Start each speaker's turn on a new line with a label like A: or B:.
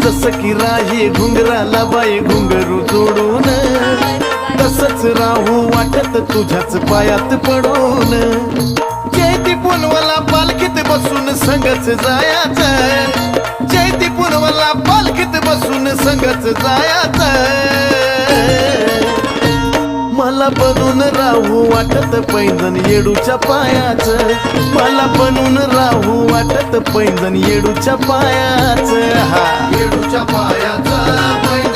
A: जसं की राही घुंगराला बाई घुंगरू जोडून, तसंच राहू वाटत तुझ्याच पायात पडून. जयती पुनवला पालखीत बसून संगच जायाचं, जयती पुनवला पालखीत बसून संगच जायाचं. मला बनून राहू वाटत पैंजण येडूच्या पायाचं, मला बनून राहू वाटत पैंजण येडूच्या पायाचं. हा येडूच्या पायाचं